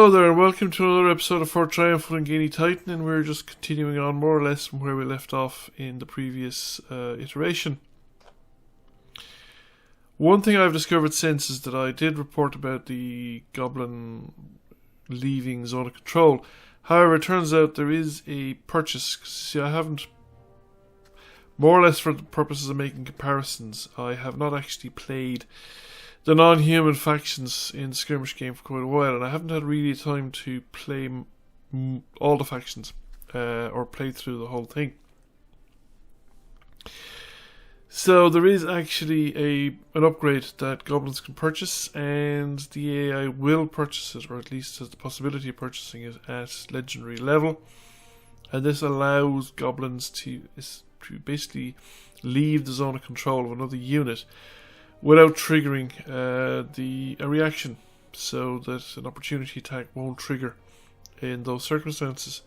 Hello there, and welcome to another episode of For Triumph with Ungainly Titan, and we're just continuing on more or less from where we left off in the previous iteration. One thing I've discovered since is that I did report about the goblin leaving zone of control. However, it turns out there is a purchase. See, I haven't, more or less for the purposes of making comparisons, I have not actually played the non-human factions in the Skirmish game for quite a while, and I haven't had really time to play all the factions or play through the whole thing. So there is actually an upgrade that goblins can purchase, and the AI will purchase it, or at least has the possibility of purchasing it at legendary level. And this allows goblins to basically leave the zone of control of another unit without triggering a reaction, so that an opportunity attack won't trigger in those circumstances.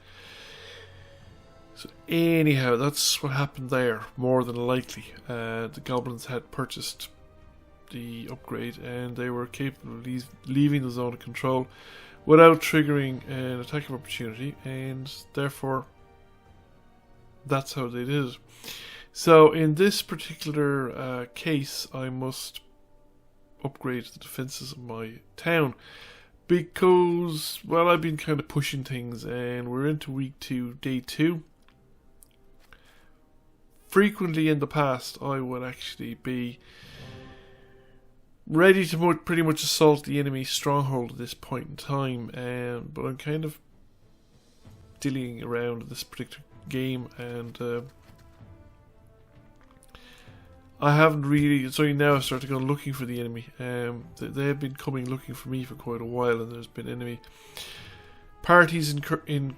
So anyhow, that's what happened there, more than likely. The goblins had purchased the upgrade, and they were capable of leaving the zone of control without triggering an attack of opportunity, and therefore that's how they did it. So in this particular case, I must upgrade the defences of my town because, well, I've been kind of pushing things, and we're into week 2, day 2. Frequently in the past, I would actually be ready to pretty much assault the enemy stronghold at this point in time, but I'm kind of dillying around this particular game, and I haven't really. It's only now I started to go looking for the enemy. They have been coming looking for me for quite a while, and there's been enemy parties incursioning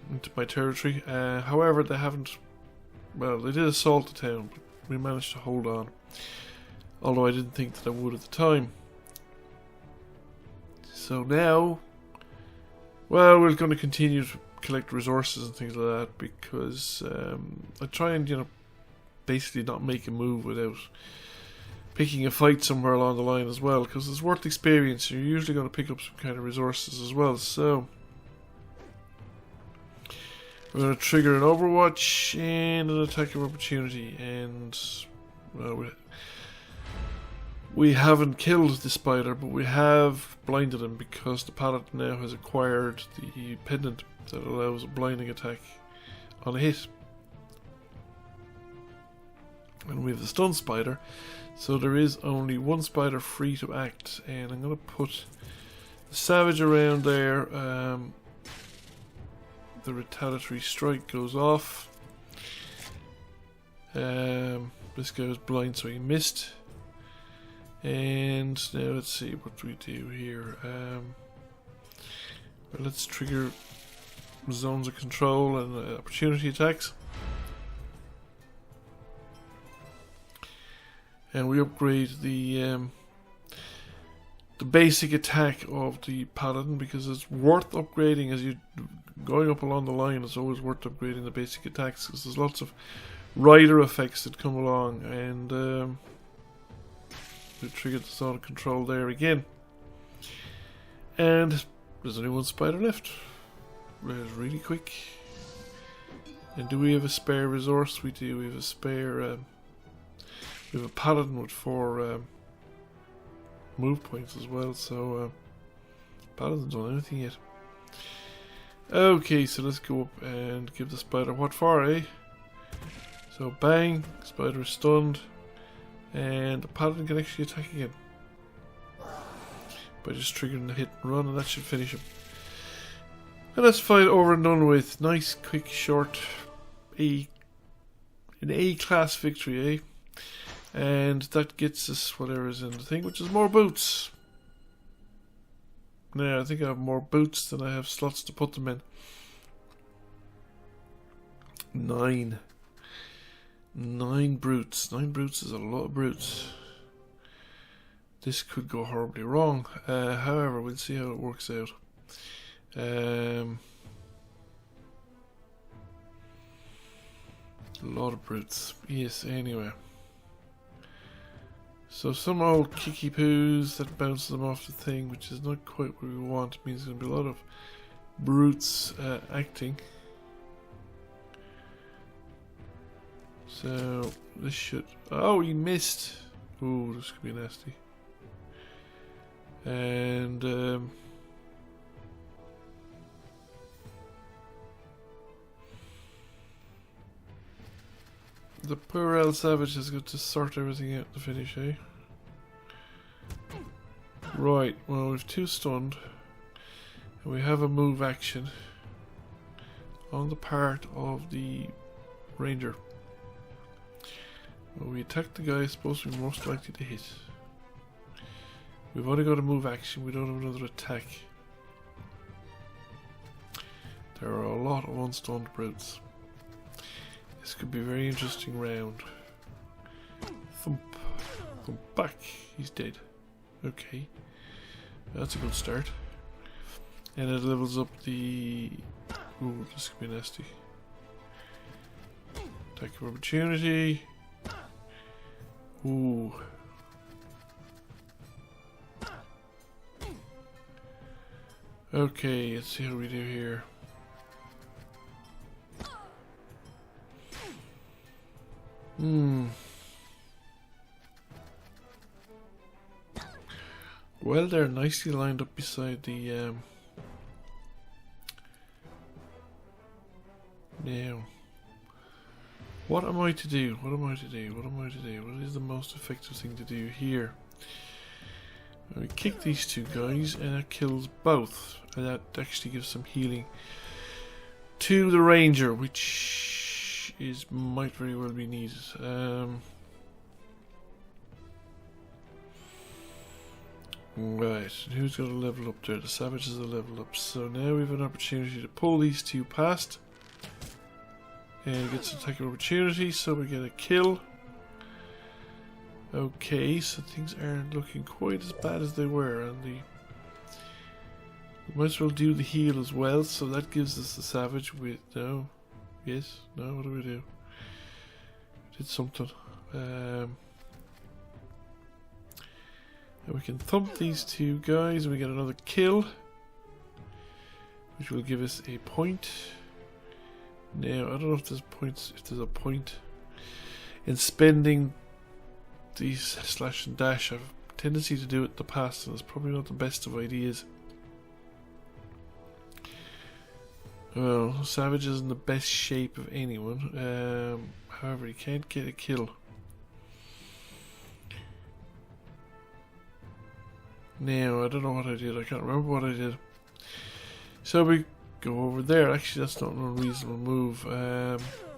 into my territory. However, they haven't. Well, they did assault the town, but we managed to hold on. Although I didn't think that I would at the time. So now, well, we're going to continue to collect resources and things like that, because I try and, basically not make a move without picking a fight somewhere along the line as well, because it's worth experience. You're usually going to pick up some kind of resources as well. So we're going to trigger an overwatch and an attack of opportunity, and well, we haven't killed the spider, but we have blinded him, because the paladin now has acquired the pendant that allows a blinding attack on a hit. And we have the stun spider, so there is only one spider free to act, and I'm going to put the savage around there. The retaliatory strike goes off. This guy was blind, so he missed. And now let's see what we do here. Well, let's trigger zones of control and opportunity attacks. And we upgrade the basic attack of the paladin, because it's worth upgrading as you're going up along the line. It's always worth upgrading the basic attacks, because there's lots of rider effects that come along, and we triggered the zone of control there again. And there's only one spider left. It's really quick. And do we have a spare resource? We do. We have a spare. We have a paladin with 4 move points as well, so paladin's done anything yet. Okay, so let's go up and give the spider what for, eh? So bang, spider is stunned, and the paladin can actually attack again by just triggering the hit and run, and that should finish him. And that's fight over and done with. Nice, quick, short, an A-class victory, eh? And that gets us whatever is in the thing, which is more boots. Now, I think I have more boots than I have slots to put them in. 9. 9 brutes. 9 brutes is a lot of brutes. This could go horribly wrong. However, we'll see how it works out. A lot of brutes. Yes, anyway. So some old kicky poos that bounces them off the thing, which is not quite what we want. It means there's going to be a lot of brutes acting. So this should... Oh, he missed! Ooh, this could be nasty. And... the poor old savage has got to sort everything out to finish, eh? Right, well we've 2 stunned. And we have a move action on the part of the ranger. When we attack the guy supposed to be most likely to hit. We've only got a move action, we don't have another attack. There are a lot of unstunned brutes. This could be a very interesting round. Thump. Thump back. He's dead. Okay. That's a good start. And it levels up the... Ooh, this could be nasty. Attack of opportunity. Ooh. Okay, let's see how we do here. Well, they're nicely lined up beside the now. What am I to do? What am I to do? What am I to do? What is the most effective thing to do here? We kick these 2 guys and that kills both. And that actually gives some healing to the ranger, which might very well be needed. Right, who's got a level up there? The savage is a level up. So now we have an opportunity to pull these 2 past. And gets an attack of opportunity, so we get a kill. Okay, so things aren't looking quite as bad as they were, and we might as well do the heal as well, so that gives us the savage with no. Yes, no, what do we do? Did something. And we can thump these 2 guys and we get another kill, which will give us a point. Now, I don't know if there's a point in spending these slash and dash. I've a tendency to do it in the past, and it's probably not the best of ideas. Well, Savage is in the best shape of anyone. However, he can't get a kill. Now, I don't know what I did. I can't remember what I did. So we go over there. Actually, that's not an unreasonable move.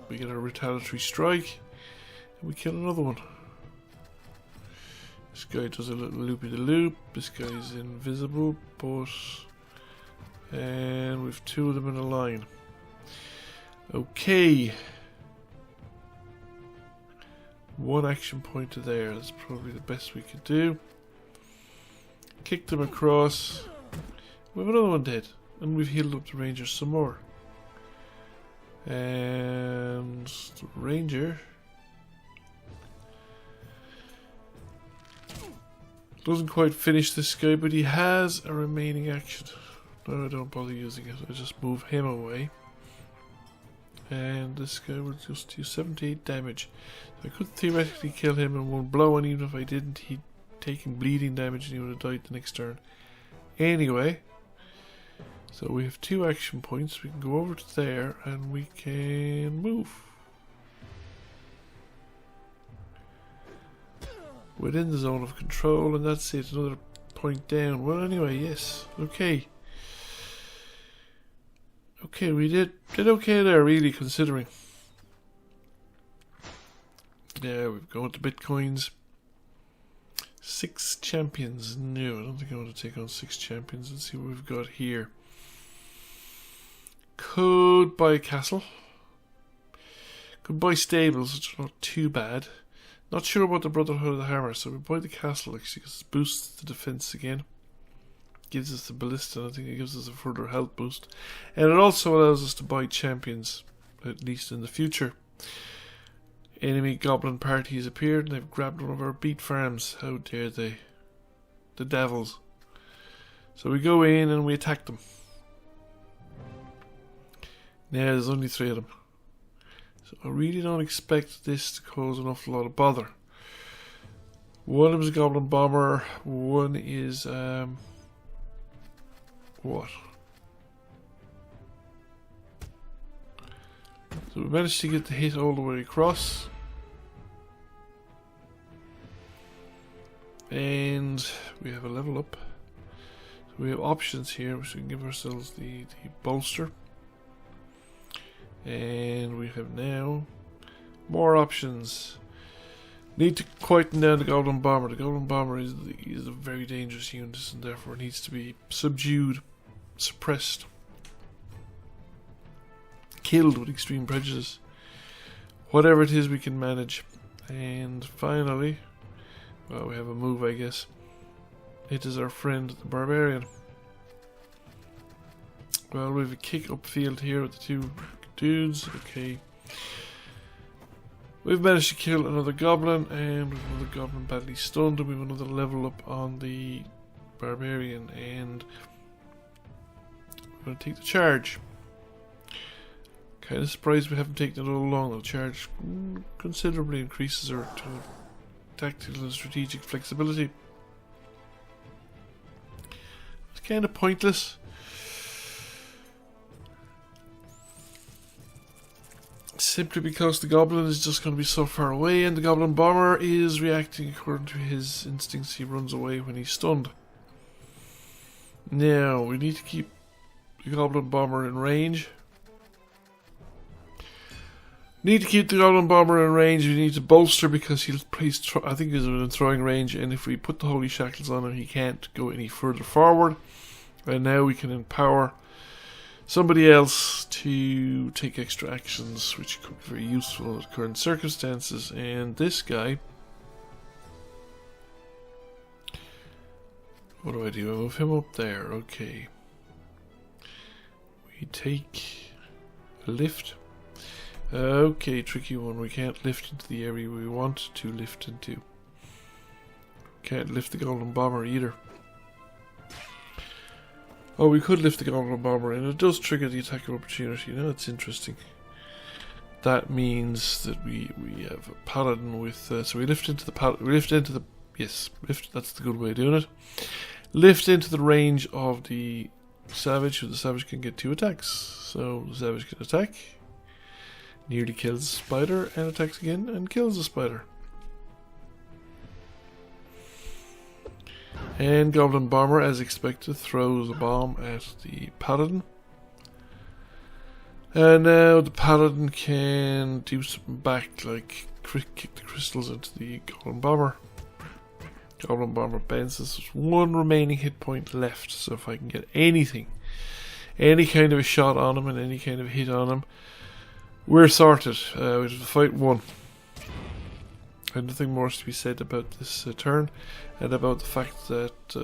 We get a retaliatory strike, and we kill another one. This guy does a little loopy-de-loop. This guy's invisible, but... and we've 2 of them in a line. Okay. 1 action point to there. That's probably the best we could do. Kick them across. We have another one dead. And we've healed up the ranger some more. And the ranger doesn't quite finish this guy, but he has a remaining action. No, I don't bother using it. I just move him away. And this guy will just do 78 damage. So I could theoretically kill him in 1 blow, and even if I didn't, he'd taken bleeding damage and he would have died the next turn. Anyway, so we have 2 action points. We can go over to there and we can move within the zone of control, and that's it. Another point down. Well, anyway, yes. Okay. Okay, we did okay there, really, considering. Yeah, we've gone to Bitcoins. 6 champions. No, I don't think I want to take on 6 champions. Let's see what we've got here. Could buy a castle. Could buy stables, which are not too bad. Not sure about the Brotherhood of the Hammer, so we buy the castle actually because it boosts the defense again. Gives us the ballista, and I think it gives us a further health boost. And it also allows us to buy champions, at least in the future. enemy goblin party has appeared and they've grabbed one of our beet farms. How dare they? The devils. So we go in and we attack them. Now there's only 3 of them. So I really don't expect this to cause an awful lot of bother. One of them is a goblin bomber. One is what? So we managed to get the hit all the way across. And we have a level up. So we have options here, which we can give ourselves the bolster. And we have now more options. Need to quieten down the Goblin Bomber. The Goblin Bomber is a very dangerous unit and therefore needs to be subdued, suppressed, killed with extreme prejudice. Whatever it is we can manage. And finally, well, we have a move, I guess. It is our friend the Barbarian. Well, we have a kick upfield here with the 2 dudes. Okay. We've managed to kill another goblin, and we have another goblin badly stunned, and we have another level up on the Barbarian, and we're going to take the charge. Kind of surprised we haven't taken it all along. The charge considerably increases our tactical and strategic flexibility. It's kind of pointless. Simply because the goblin is just going to be so far away, and the goblin bomber is reacting according to his instincts. He runs away when he's stunned. Now, we need to keep the goblin bomber in range. We need to bolster because he's I think he's within throwing range, and if we put the holy shackles on him, he can't go any further forward. And now we can empower somebody else to take extra actions, which could be very useful in current circumstances. And this guy, what do? I move him up there. Okay. We take a lift. Okay, tricky one. We can't lift into the area we want to lift into. Can't lift the Golden Bomber either. Oh, we could lift the Goblin Bomber, and it does trigger the attack of opportunity. Now that's interesting. That means that we have a paladin with. So we lift into the yes, lift. That's the good way of doing it. Lift into the range of the savage, so the savage can get 2 attacks. So the savage can attack, nearly kills the spider, and attacks again and kills the spider. And Goblin Bomber, as expected, throws a bomb at the Paladin. And now the Paladin can do something back, like kick the crystals into the Goblin Bomber. Goblin Bomber bends. There's 1 remaining hit point left, so if I can get anything, any kind of a shot on him and any kind of hit on him, we're sorted. We have to fight 1. And nothing more is to be said about this turn, and about the fact that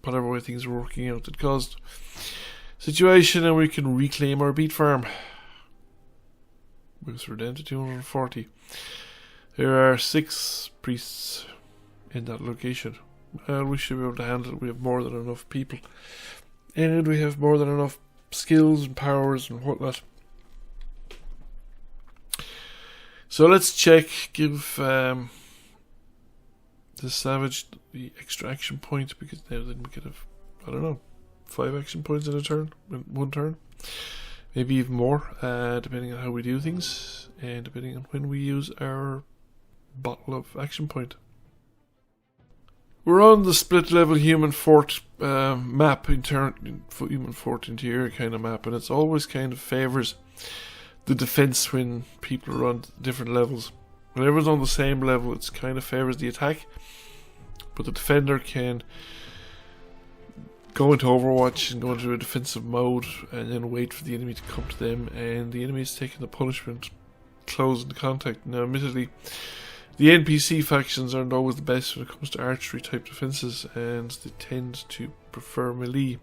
whatever way things are working out, it caused situation, and we can reclaim our beet farm because we're down to 240. There are 6 priests in that location, and we should be able to handle it. We have more than enough people, and we have more than enough skills and powers and whatnot. So let's check, give the savage the extra action point, because now then we could have, I don't know, 5 action points in a turn, in 1 turn. Maybe even more, depending on how we do things, and depending on when we use our bottle of action point. We're on the split level human fort map, human fort interior kind of map, and it's always kind of favours the defense when people are on different levels. When everyone's on the same level, it kind of favours the attack, but the defender can go into Overwatch and go into a defensive mode and then wait for the enemy to come to them, and the enemy is taking the punishment close in contact. Now admittedly, the NPC factions aren't always the best when it comes to archery type defences, and they tend to prefer melee.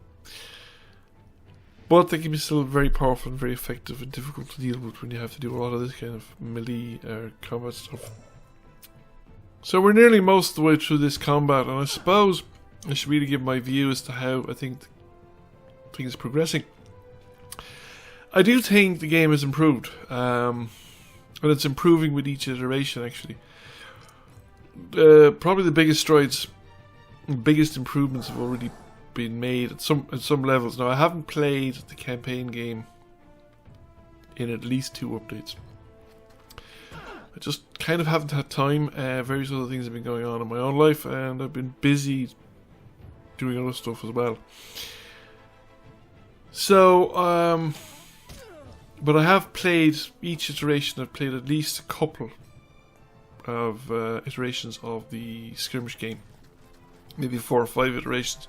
but they can be still very powerful and very effective and difficult to deal with when you have to do a lot of this kind of melee combat stuff. So we're nearly most of the way through this combat, and I suppose I should really give my view as to how I think things are progressing. I do think the game has improved, and it's improving with each iteration actually. Probably the biggest strides, biggest improvements have already been made at some levels. Now I haven't played the campaign game in at least 2 updates. I just kind of haven't had time. Various other things have been going on in my own life, and I've been busy doing other stuff as well. So, but I have played each iteration. I've played at least a couple of iterations of the Skirmish game. Maybe 4 or 5 iterations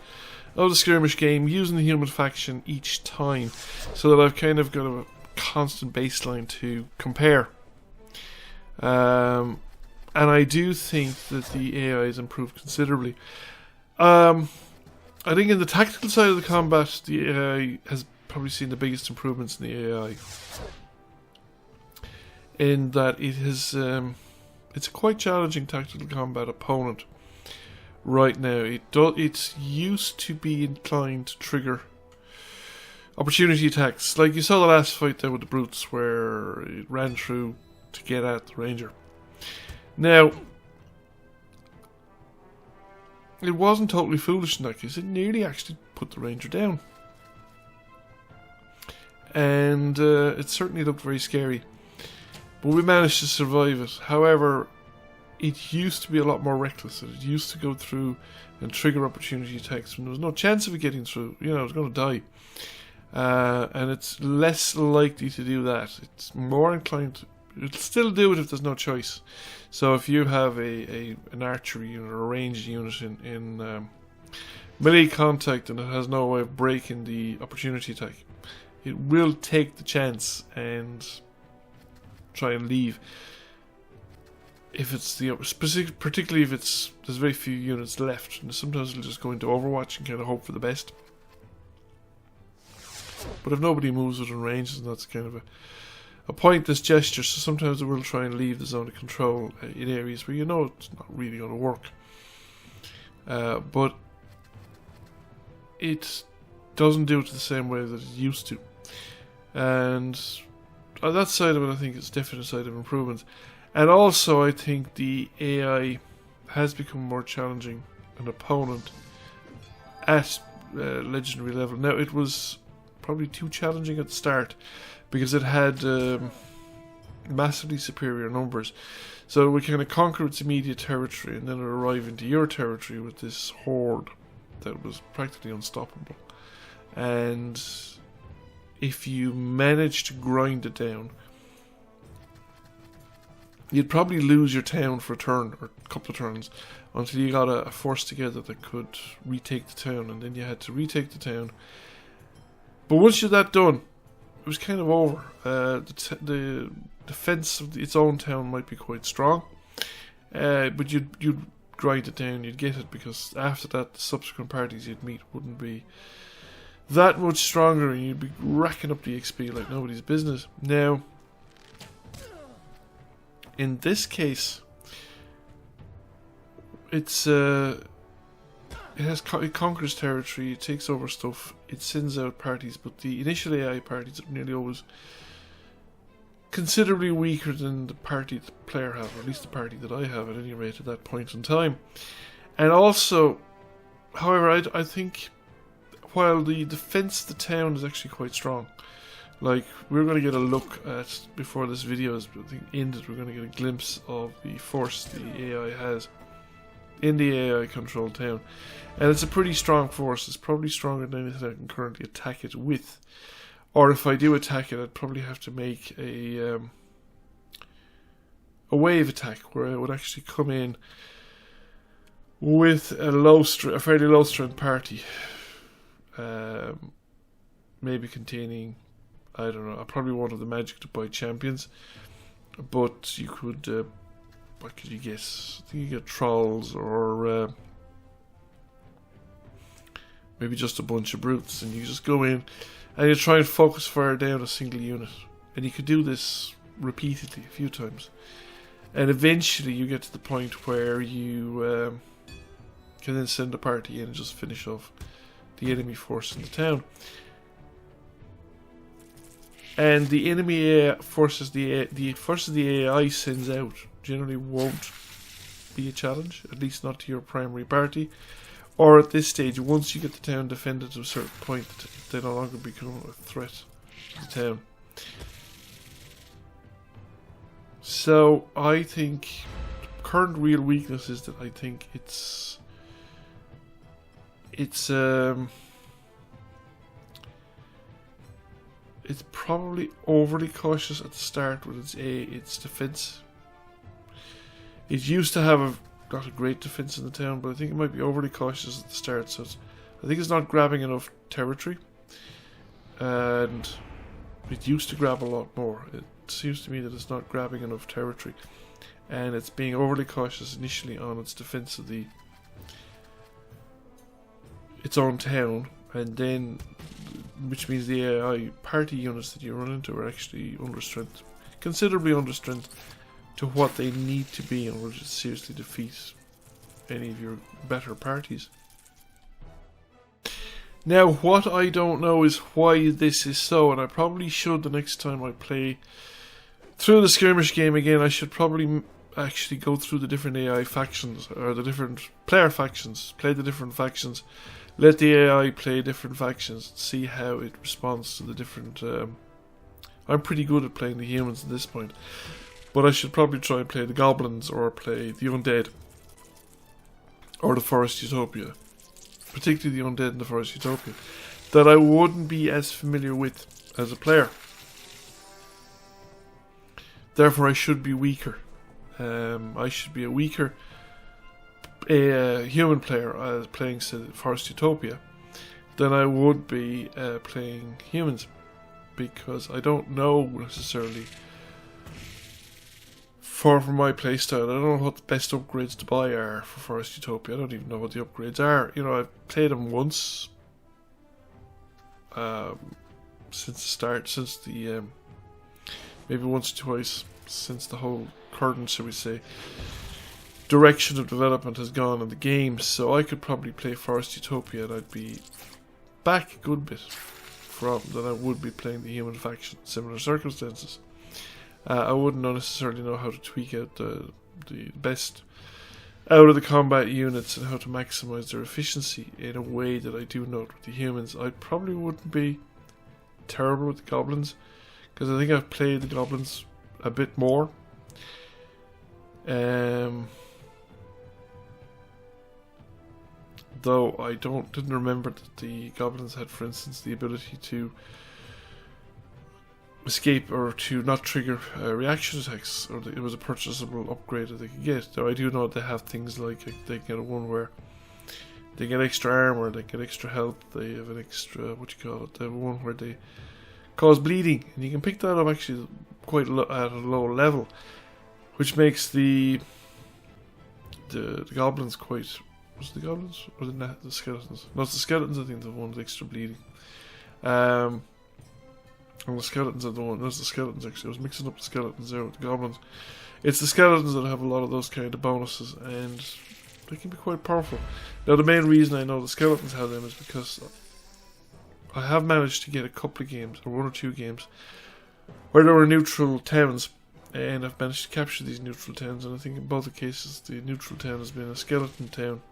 of the Skirmish game, using the human faction each time, so that I've kind of got a constant baseline to compare. And I do think that the AI has improved considerably. I think in the tactical side of the combat, the AI has probably seen the biggest improvements in the AI. In that it has, it's a quite challenging tactical combat opponent right now. It used to be inclined to trigger opportunity attacks, like you saw the last fight there with the brutes, where it ran through to get at the ranger. Now, it wasn't totally foolish in that case. It nearly actually put the ranger down, and it certainly looked very scary, but we managed to survive it. However, it used to be a lot more reckless. It used to go through and trigger opportunity attacks when there was no chance of it getting through. You know, it was going to die. And it's less likely to do that. It's more inclined to... It'll still do it if there's no choice. So if you have an archery unit or a ranged unit in melee contact and it has no way of breaking the opportunity attack, it will take the chance and try and leave. If it's particularly if there's very few units left, and sometimes it'll just go into Overwatch and kind of hope for the best. But if nobody moves within range, then that's kind of a pointless gesture. So sometimes it will try and leave the zone of control in areas where you know it's not really going to work. But it doesn't do it the same way that it used to. And on that side of it, I think it's definitely a side of improvement. And also, I think the AI has become more challenging an opponent at legendary level. Now, it was probably too challenging at the start because it had massively superior numbers. So it would kind of conquer its immediate territory and then it would arrive into your territory with this horde that was practically unstoppable. And if you managed to grind it down, you'd probably lose your town for a turn or a couple of turns until you got a force together that could retake the town, and then you had to retake the town. But once you're that done, it was kind of over. The defense of its own town might be quite strong, but you'd grind it down, you'd get it, because after that the subsequent parties you'd meet wouldn't be that much stronger, and you'd be racking up the XP like nobody's business. Now, in this case, it conquers territory, it takes over stuff, it sends out parties, but the initial AI parties are nearly always considerably weaker than the party the player has, or at least the party that I have at any rate at that point in time. And also, however, I think while the defense of the town is actually quite strong, like we're going to get a look at, before this video is ended, we're going to get a glimpse of the force the AI has in the AI controlled town, and it's a pretty strong force. It's probably stronger than anything I can currently attack it with, or if I do attack it, I'd probably have to make a wave attack where I would actually come in with a fairly low strength party, maybe containing, I don't know, probably one of the magic to buy champions, but you could, what could you guess? I think you get trolls, or maybe just a bunch of brutes, and you just go in and you try and focus fire down a single unit. And you could do this repeatedly, a few times. And eventually you get to the point where you can then send a party in and just finish off the enemy force in the town. And the enemy forces the forces the AI sends out generally won't be a challenge, at least not to your primary party. Or at this stage, once you get the town defended to a certain point, they no longer become a threat to the town. So I think the current real weakness is that I think it's probably overly cautious at the start with its defense. It used to have not a great defense in the town, but I think it might be overly cautious at the start. So I think it's not grabbing enough territory, and it used to grab a lot more. It seems to me that it's not grabbing enough territory, and it's being overly cautious initially on its defense of its own town, and then, which means the AI party units that you run into are actually under strength, considerably under strength to what they need to be in order to seriously defeat any of your better parties. Now, what I don't know is why this is so, and I probably should the next time I play through the skirmish game again. I should probably actually go through the different AI factions, or the different player factions, play the different factions, let the AI play different factions, see how it responds to the different... I'm pretty good at playing the humans at this point, but I should probably try and play the goblins, or play the undead, or the forest utopia, particularly the undead and the forest utopia, that I wouldn't be as familiar with as a player. Therefore I should be weaker. I should be a weaker human player playing Forest Utopia than I would be playing humans, because I don't know necessarily for my playstyle. I don't know what the best upgrades to buy are for Forest Utopia. I don't even know what the upgrades are. You know, I've played them once since the start, since the maybe once or twice since the whole current, shall we say, direction of development has gone in the game. So I could probably play Forest Utopia and I'd be back a good bit from than I would be playing the human faction in similar circumstances. I wouldn't necessarily know how to tweak out the best out of the combat units and how to maximize their efficiency in a way that I do note with the humans. I probably wouldn't be terrible with the goblins, because I think I've played the goblins a bit more. Though I didn't remember that the goblins had, for instance, the ability to escape or to not trigger reaction attacks, or it was a purchasable upgrade that they could get. Though I do know they have things like they get one where they get extra armor, they get extra health, they have an extra they have one where they cause bleeding, and you can pick that up actually quite at a low level, which makes the goblins quite... Was it the goblins or the skeletons? No, it's the skeletons. I think the one with extra bleeding. And the skeletons are the one. There's the skeletons actually. I was mixing up the skeletons there with the goblins. It's the skeletons that have a lot of those kind of bonuses, and they can be quite powerful. Now, the main reason I know the skeletons have them is because I have managed to get a couple of games, or one or two games, where there were neutral towns, and I've managed to capture these neutral towns, and I think in both the cases the neutral town has been a skeleton town.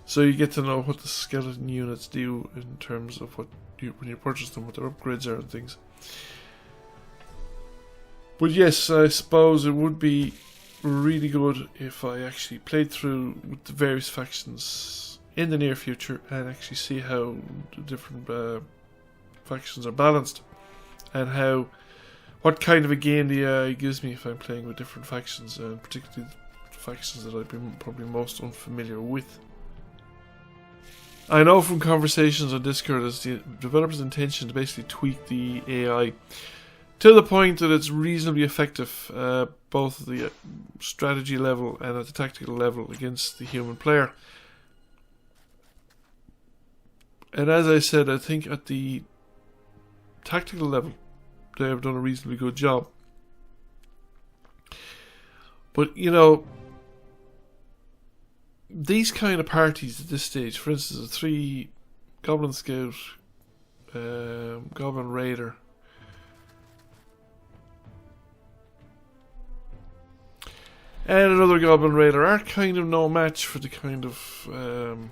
So you get to know what the skeleton units do in terms of when you purchase them, what their upgrades are and things. But yes, I suppose it would be really good if I actually played through with the various factions in the near future and actually see how the different factions are balanced, and what kind of a game the AI gives me if I'm playing with different factions, and particularly the factions that I'd be probably most unfamiliar with. I know from conversations on Discord it's the developer's intention to basically tweak the AI to the point that it's reasonably effective, both at the strategy level and at the tactical level, against the human player. And as I said, I think at the tactical level, they have done a reasonably good job. But, you know, these kind of parties at this stage, for instance, a 3 Goblin Scout, Goblin Raider, and another Goblin Raider are kind of no match for the kind of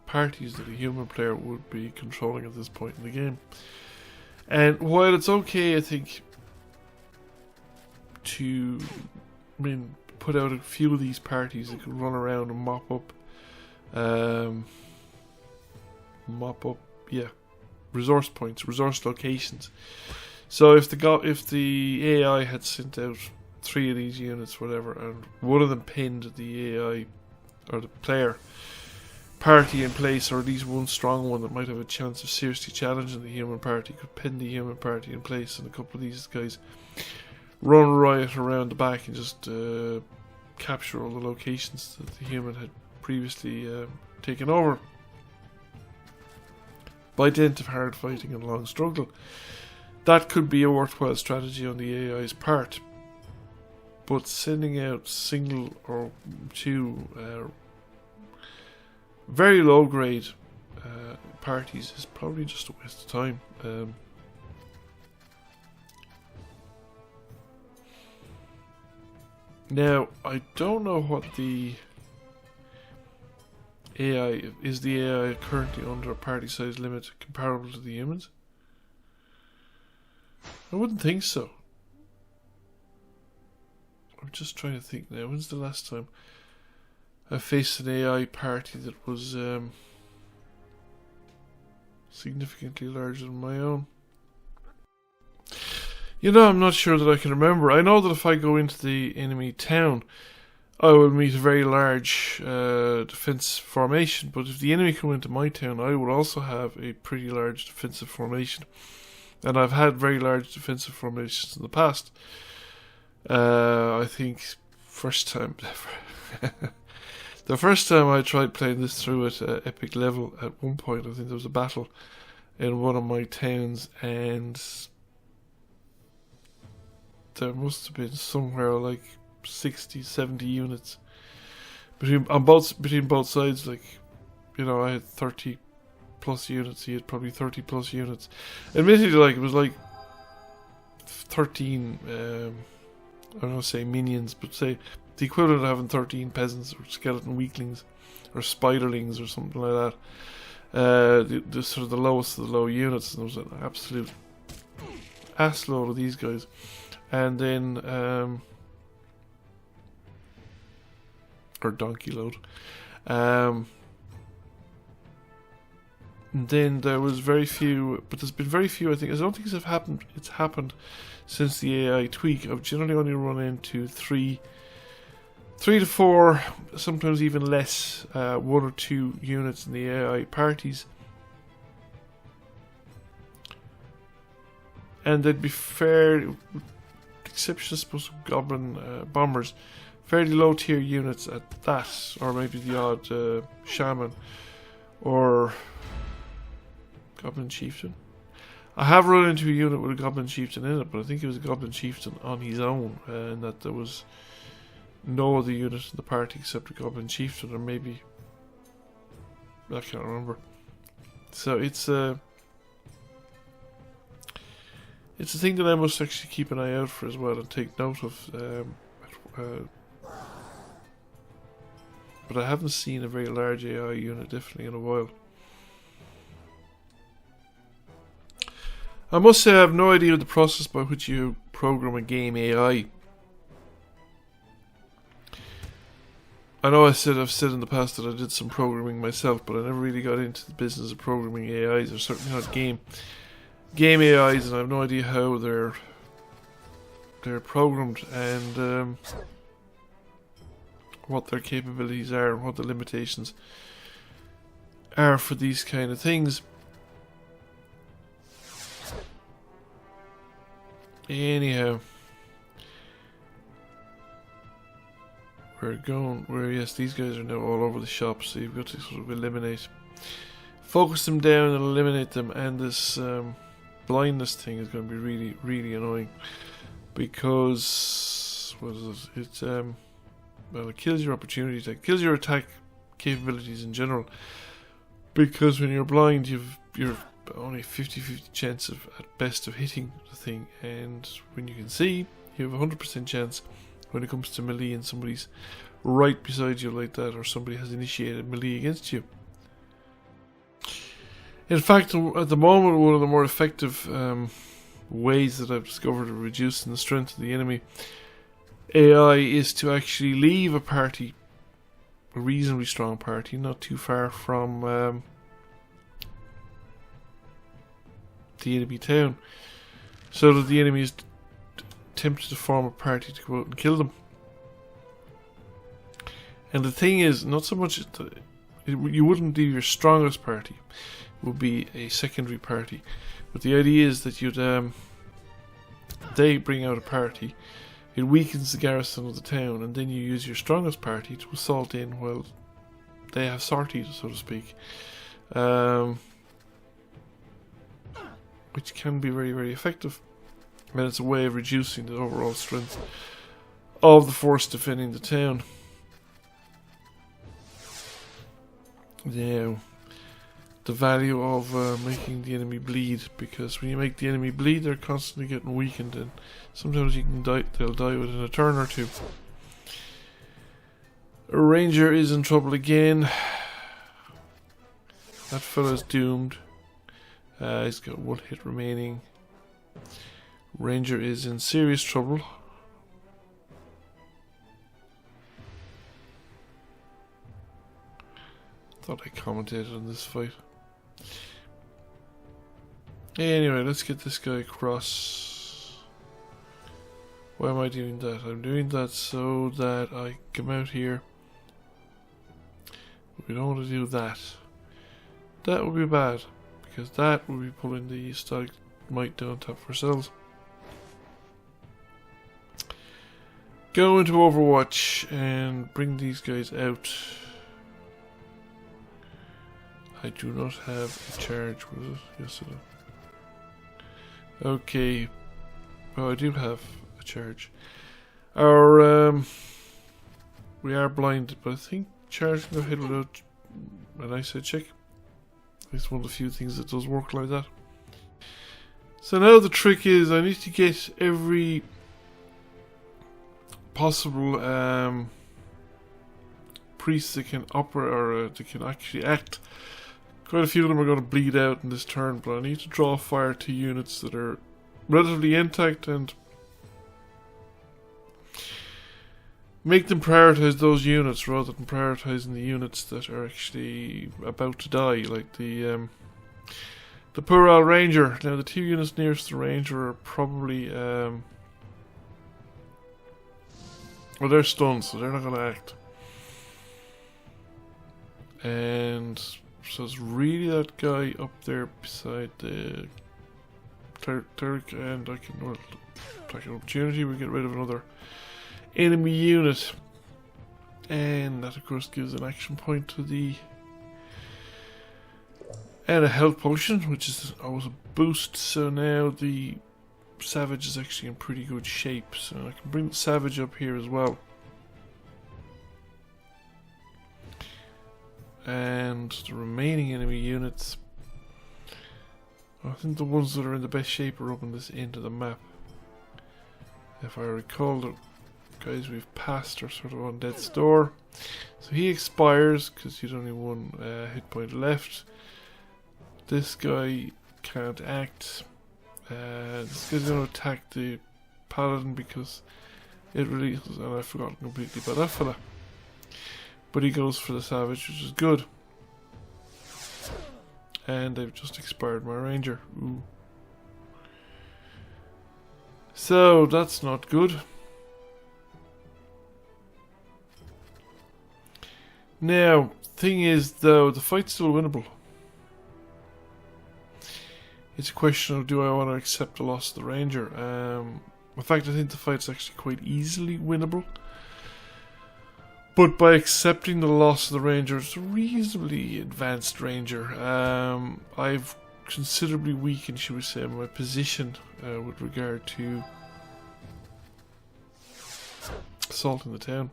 parties that a human player would be controlling at this point in the game. And while it's okay, I think, to put out a few of these parties that can run around and mop up resource points, resource locations. So if the AI had sent out 3 of these units, whatever, and one of them pinned the AI or the player party in place, or at least one strong one that might have a chance of seriously challenging the human party, could pin the human party in place, and a couple of these guys run riot around the back and just capture all the locations that the human had previously taken over by dint of hard fighting and long struggle. That could be a worthwhile strategy on the AI's part. But sending out single or 2 very low grade parties is probably just a waste of time. Now, I don't know what the AI is. The AI currently under a party size limit comparable to the humans? I wouldn't think so. I'm just trying to think now. When's the last time I faced an AI party that was significantly larger than my own? You know, I'm not sure that I can remember. I know that if I go into the enemy town, I will meet a very large defense formation. But if the enemy come into my town, I will also have a pretty large defensive formation. And I've had very large defensive formations in the past. I think the first time I tried playing this through at epic level, at one point, I think there was a battle in one of my towns, and there must have been somewhere like 60, 70 units between both sides. Like, you know, I had 30 plus units, he had probably 30 plus units. Admittedly, like, it was like 13 I don't know, say minions, but say the equivalent of having 13 peasants or skeleton weaklings or spiderlings or something like that. The sort of the lowest of the low units, and there was an absolute ass load of these guys. And then or donkey load. And then there was very few, but there's been very few. I don't think it's happened since the AI tweak. I've generally only run into 3 to 4, sometimes even less, 1 or 2 units in the AI parties, and they'd be fair, exception I suppose of goblin bombers, fairly low tier units at that, or maybe the odd shaman or Goblin Chieftain. I have run into a unit with a Goblin Chieftain in it, but I think it was a Goblin Chieftain on his own, and that there was no other unit in the party except a Goblin Chieftain, or maybe I can't remember. So it's a thing that I must actually keep an eye out for as well and take note of. But I haven't seen a very large AI unit definitely in a while. I must say I have no idea of the process by which you program a game AI. I know I've said in the past that I did some programming myself, but I never really got into the business of programming AIs, or certainly not game AIs, and I have no idea how they're programmed and what their capabilities are and what the limitations are for these kind of things. Anyhow, we're going, where yes, these guys are now all over the shop, so you've got to sort of eliminate, focus them down and eliminate them, and this blindness thing is going to be really, really annoying, because, what is it, it's, well, it kills your opportunity attack, kills your attack capabilities in general, because when you're blind, you're only 50-50 chance of, at best, of hitting the thing, and when you can see, you have a 100% chance when it comes to melee and somebody's right beside you like that, or somebody has initiated melee against you. In fact, at the moment, one of the more effective ways that I've discovered of reducing the strength of the enemy AI is to actually leave a party, a reasonably strong party, not too far from the enemy town, so that the enemy is tempted to form a party to go out and kill them. And the thing is, not so much you wouldn't leave your strongest party, it would be a secondary party, but the idea is that you'd they bring out a party, it weakens the garrison of the town, and then you use your strongest party to assault in while they have sorties, so to speak, which can be very, very effective. And it's a way of reducing the overall strength of the force defending the town. Now, the value of making the enemy bleed, because when you make the enemy bleed, they're constantly getting weakened, and sometimes you can die, they'll die within a turn or two. A ranger is in trouble again. That fella's doomed. He's got one hit remaining. Ranger is in serious trouble. Thought I commentated on this fight. Anyway, let's get this guy across. Why am I doing that? I'm doing that so that I come out here. We don't want to do that. That would be bad, because that would be pulling the static might down top of ourselves. Go into Overwatch and bring these guys out. I do not have a charge, was it? Yes, I do. Okay. Oh, I do have a charge. Our, we are blinded, but I think charging ahead without an eyesight check. It's one of the few things that does work like that. So now the trick is I need to get every possible priest that can operate, or that can actually act. Quite a few of them are going to bleed out in this turn, but I need to draw fire to units that are relatively intact and make them prioritize those units rather than prioritizing the units that are actually about to die, like the poor old ranger. Now the two units nearest the ranger are probably well, they're stunned, so they're not going to act. And so it's really that guy up there beside the cleric, and I can, well, take an opportunity, we get rid of another enemy unit. And that of course gives an action point to the, and a health potion, which is always a boost. So now the Savage is actually in pretty good shape, so I can bring the Savage up here as well. And the remaining enemy units, I think the ones that are in the best shape are up on this end of the map. If I recall, the guys we've passed are sort of on death's door. So he expires because he's only one hit point left. This guy can't act. This guy's going to attack the paladin because it releases, and I've forgotten completely about that fella. But he goes for the Savage, which is good. And I've just expired my ranger. Ooh. So that's not good. Now, thing is though, the fight's still winnable. It's a question of, do I want to accept the loss of the ranger? In fact, I think the fight's actually quite easily winnable. But by accepting the loss of the ranger, it's a reasonably advanced ranger. I've considerably weakened, should we say, my position with regard to assaulting the town.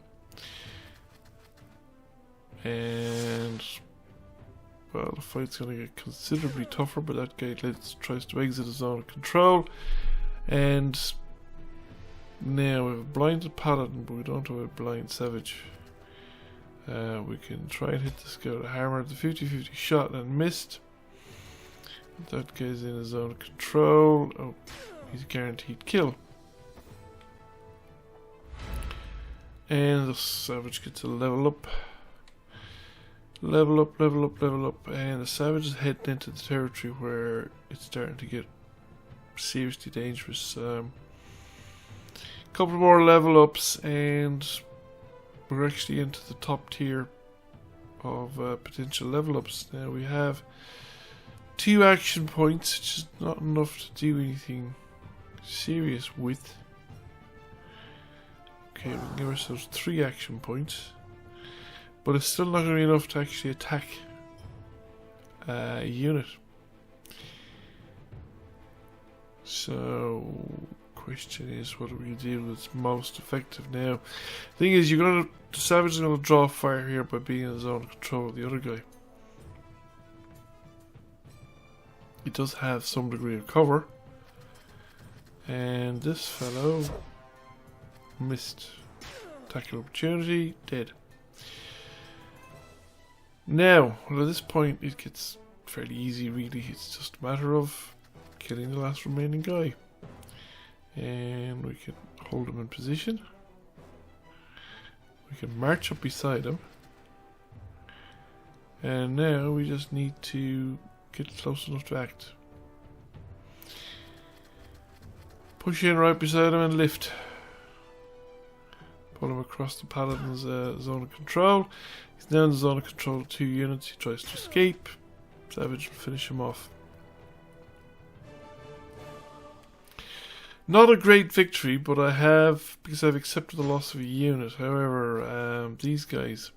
And well, the fight's going to get considerably tougher, but that guy tries to exit his zone of control. And now we have a blinded paladin, but we don't have a blind savage. We can try and hit this guy with a hammer. The 50-50 shot and missed. That guy's in his zone of control. Oh, he's a guaranteed kill. And the savage gets a level up. Level up, level up, level up. And the savage is heading into the territory where it's starting to get seriously dangerous. Couple more level ups and we're actually into the top tier of potential level ups. Now we have 2 action points, which is not enough to do anything serious with. Okay, we can give ourselves 3 action points, but it's still not going to be enough to actually attack a unit. So question is, what do we do that's most effective now? The thing is, the savage is going to draw fire here by being in the zone of control of the other guy. He does have some degree of cover, and this fellow missed. Tackle opportunity, dead. Now, well, at this point it gets fairly easy really. It's just a matter of killing the last remaining guy. And we can hold him in position. We can march up beside him. And now we just need to get close enough to act. Push in right beside him and lift. Pull him across the paladin's zone of control. He's now in the zone of control of 2 units. He tries to escape. Savage will finish him off. Not a great victory, but I have, because I've accepted the loss of a unit. However, these guys.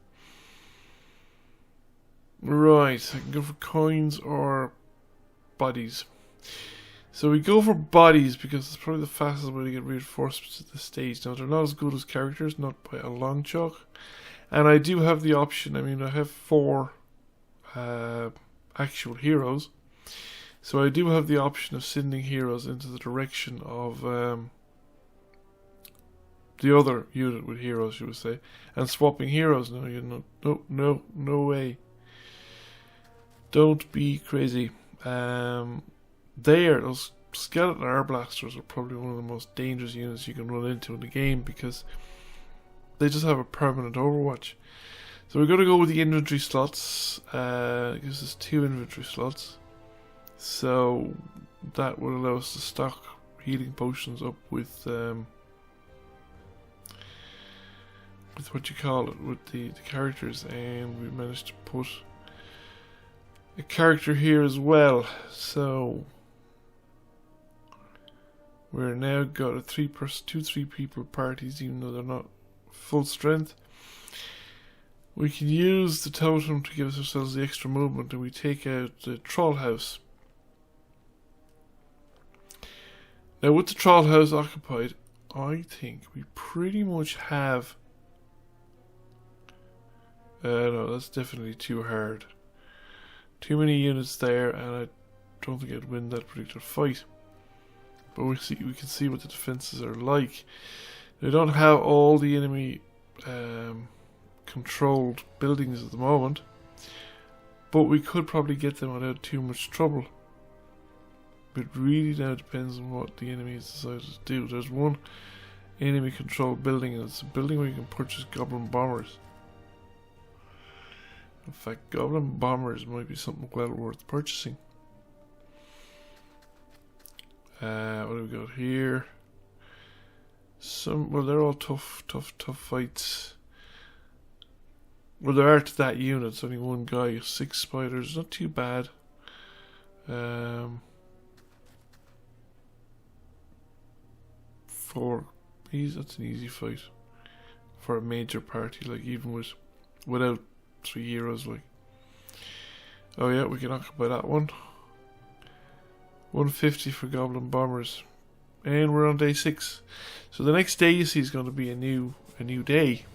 Right, I can go for coins or bodies. So we go for bodies because it's probably the fastest way to get reinforcements at this stage. Now, they're not as good as characters, not by a long chalk. And I do have the option, I mean, I have 4 actual heroes. So I do have the option of sending heroes into the direction of the other unit with heroes, you would say, and swapping heroes. No, you know, no way. Don't be crazy. Those skeleton air blasters are probably one of the most dangerous units you can run into in the game because they just have a permanent overwatch. So we're going to go with the inventory slots. It gives us 2 inventory slots. So that would allow us to stock healing potions up with what you call it, with the characters, and we managed to put a character here as well. So we're now got a 2-3 people parties, even though they're not full strength. We can use the totem to give ourselves the extra movement, and we take out the troll house. Now with the troll house occupied, I think we pretty much have... no, that's definitely too hard. Too many units there, and I don't think I'd win that particular fight. But we can see what the defenses are like. They don't have all the enemy controlled buildings at the moment, but we could probably get them without too much trouble. It really now depends on what the enemy has decided to do. There's one enemy controlled building, and it's a building where you can purchase goblin bombers. In fact, goblin bombers might be something well worth purchasing. What do we got here? Well, they're all tough fights. Well, there are to that unit. It's only one guy. 6 spiders, not too bad. 4. That's an easy fight. for a major party, like even without 3 heroes. Like, oh yeah, we can occupy that one. 150 for goblin bombers, and we're on day 6. So the next day, you see, is going to be a new day,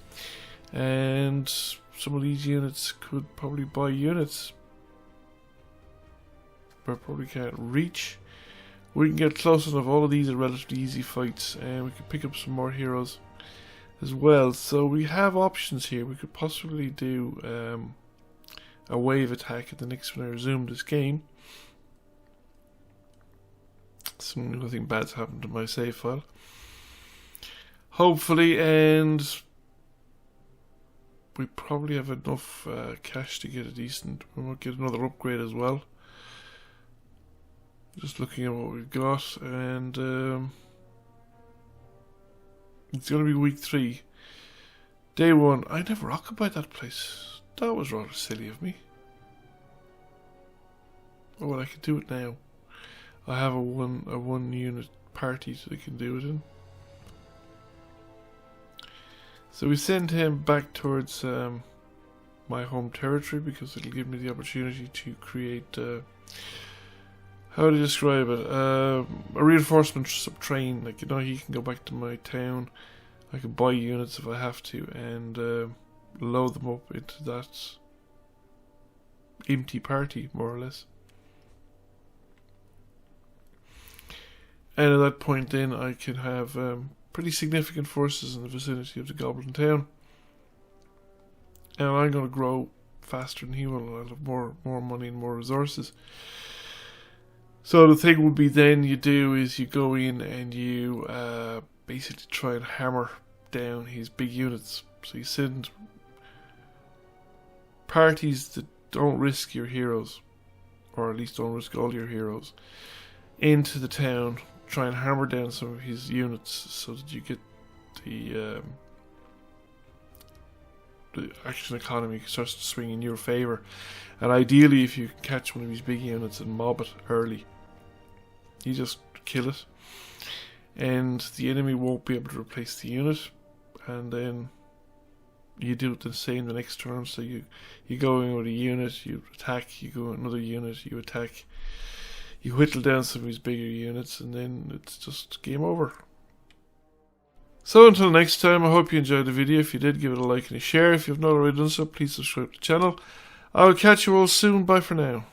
and some of these units could probably buy units, but probably can't reach. We can get close enough. All of these are relatively easy fights, and we can pick up some more heroes as well. So we have options here. We could possibly do a wave attack at the next when I resume this game. Nothing bad's happened to my save file, hopefully, and we probably have enough cash to get a decent. We might get another upgrade as well. Just looking at what we've got, and it's going to be week 3, day 1. I never occupied that place. That was rather silly of me. Oh, well, I could do it now. I have a one unit party that I can do it in. So we send him back towards my home territory, because it'll give me the opportunity to create, how to describe it, a reinforcement train. Like, you know, he can go back to my town. I can buy units if I have to, and load them up into that empty party, more or less. And at that point then I can have pretty significant forces in the vicinity of the goblin town. And I'm going to grow faster than he will, and I'll have more money and more resources. So the thing would be then you do is you go in and you basically try and hammer down his big units. So you send parties that don't risk your heroes, or at least don't risk all your heroes, into the town. Try and hammer down some of his units so that you get the action economy starts to swing in your favour. And ideally, if you catch one of these big units and mob it early, you just kill it, and the enemy won't be able to replace the unit. And then you do it the same the next turn. So you go in with a unit, you attack, you go with another unit, you attack. You whittle down some of these bigger units, and then it's just game over. So until next time, I hope you enjoyed the video. If you did, give it a like and a share. If you've not already done so, please subscribe to the channel. I will catch you all soon. Bye for now.